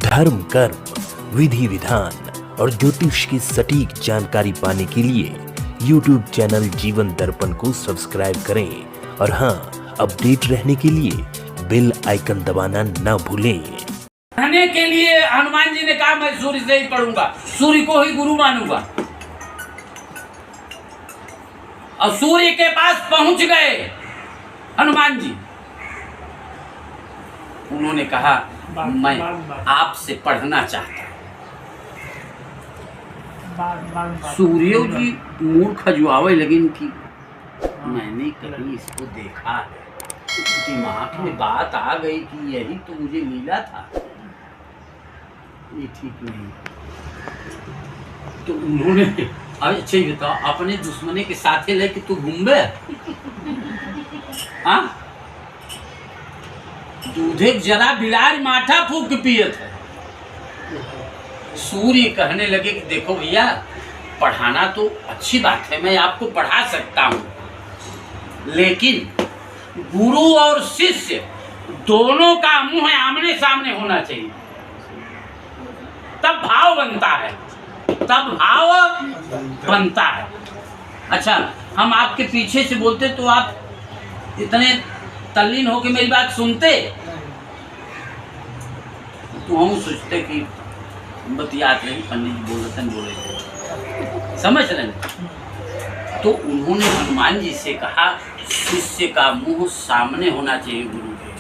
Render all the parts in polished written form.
धर्म, कर्म, विधि विधान और ज्योतिष की सटीक जानकारी पाने के लिए YouTube चैनल जीवन दर्पण को सब्सक्राइब करें और हाँ, अपडेट रहने के लिए बेल आइकन दबाना ना भूलें। रहने के लिए हनुमान जी ने कहा मैं सूर्य से ही पढ़ूंगा, सूर्य को ही गुरु मानूंगा। और सूर्य के पास पहुंच गए हनुमान जी। उन्होंने कहा मैं आपसे पढ़ना चाहता हूं। सूर्य जी मूर्ख जुआवे लेकिन कि मैंने कहीं इसको देखा है, दिमाग में बात आ गई कि यही तो मुझे मिला था, ये ठीक नहीं। तो उन्होंने अच्छा ही बताओ, अपने दुश्मने के साथे लेके तू घूमे हाँ, दूधे जरा बिलार माठा फूक पियत है। सूर्य कहने लगे कि देखो भैया, पढ़ाना तो अच्छी बात है, मैं आपको पढ़ा सकता हूं, लेकिन गुरु और शिष्य दोनों का मुंह आमने सामने होना चाहिए, तब भाव बनता है, तब भाव बनता है। अच्छा, हम आपके पीछे से बोलते तो आप इतने तल्लीन होके मेरी बात सुनते, तो हम सोचते कि बतियात नहीं, पंडित जी बोले थे, समझ रहे। तो उन्होंने हनुमान जी से कहा शिष्य का मुंह सामने होना चाहिए गुरु के,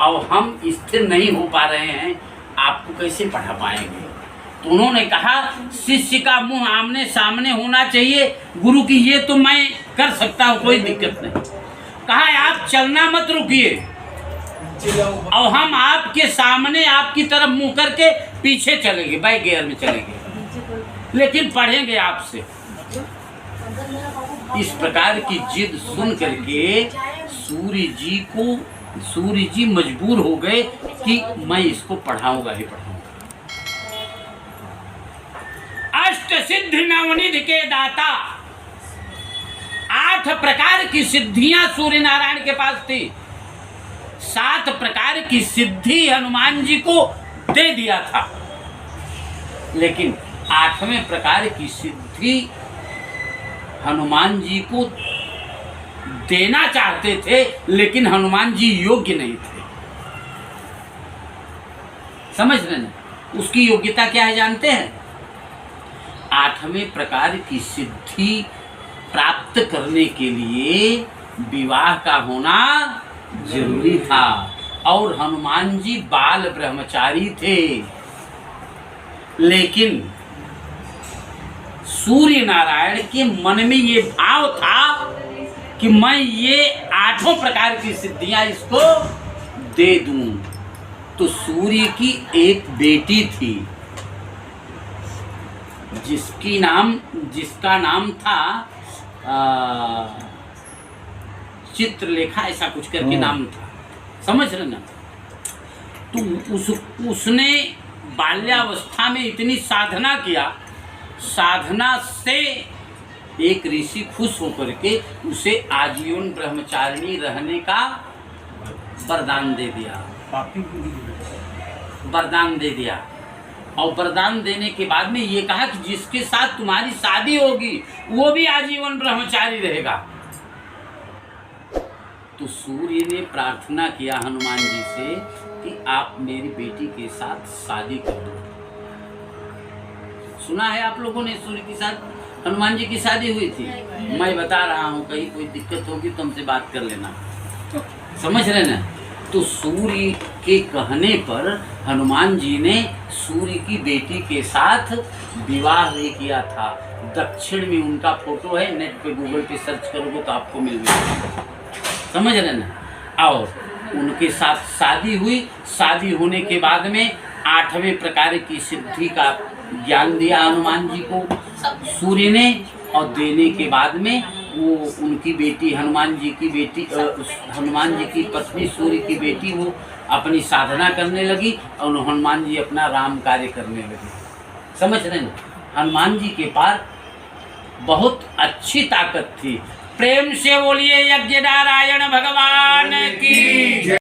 और हम स्थिर नहीं हो पा रहे हैं, आपको कैसे पढ़ा पाएंगे। तो उन्होंने कहा शिष्य का मुंह आमने सामने होना चाहिए गुरु की, ये तो मैं कर सकता हूँ, कोई दिक्कत नहीं। कहा आप चलना मत रुकिए, और हम आपके सामने आपकी तरफ मुंह करके पीछे चलेंगे, बैक गियर में चलेंगे, लेकिन पढ़ेंगे आपसे। इस प्रकार की जिद सुन करके सूर्य जी मजबूर हो गए कि मैं इसको पढ़ाऊंगा ही पढ़ाऊंगा। अष्ट सिद्धि नवनिधि के दाता, 8 प्रकार की सिद्धियां सूर्य नारायण के पास थी। 7 प्रकार की सिद्धि हनुमान जी को दे दिया था, लेकिन 8वें प्रकार की सिद्धि हनुमान जी को देना चाहते थे, लेकिन हनुमान जी योग्य नहीं थे। समझ रहे हैं? उसकी योग्यता क्या है जानते हैं? 8वें प्रकार की सिद्धि प्राप्त करने के लिए विवाह का होना जरूरी था, और हनुमान जी बाल ब्रह्मचारी थे। लेकिन सूर्य नारायण के मन में ये भाव था कि मैं ये 8 प्रकार की सिद्धियां इसको दे दूं। तो सूर्य की एक बेटी थी जिसका नाम था चित्रलेखा, ऐसा कुछ करके नाम था, समझ रहे ना। तो उसने बाल्यावस्था में इतनी साधना किया, साधना से एक ऋषि खुश होकर के उसे आजीवन ब्रह्मचारिणी रहने का वरदान दे दिया, वरदान दे दिया। और वरदान देने के बाद में ये कहा कि जिसके साथ तुम्हारी शादी होगी वो भी आजीवन ब्रह्मचारी रहेगा। तो सूर्य ने प्रार्थना किया हनुमान जी से कि आप मेरी बेटी के साथ शादी कर दो। सुना है आप लोगों ने सूर्य के साथ हनुमान जी की शादी हुई थी? मैं बता रहा हूँ, कहीं कोई दिक्कत होगी तो हमसे बात कर लेना, समझ रहे ना। तो सूर्य के कहने पर हनुमान जी ने सूर्य की बेटी के साथ विवाह भी किया था। दक्षिण में उनका फोटो है, नेट पे गूगल पे सर्च करोगे तो आपको मिल जाएगा, समझ रहे ना। और उनके साथ शादी हुई। शादी होने के बाद में 8वें प्रकार की सिद्धि का ज्ञान दिया हनुमान जी को सूर्य ने, और देने के बाद में वो उनकी बेटी हनुमान जी की पत्नी सूर्य की बेटी वो अपनी साधना करने लगी, और हनुमान जी अपना राम कार्य करने लगे। समझ रहे हैं? हनुमान जी के पास बहुत अच्छी ताकत थी। प्रेम से बोलिए यज्ञ नारायण भगवान की।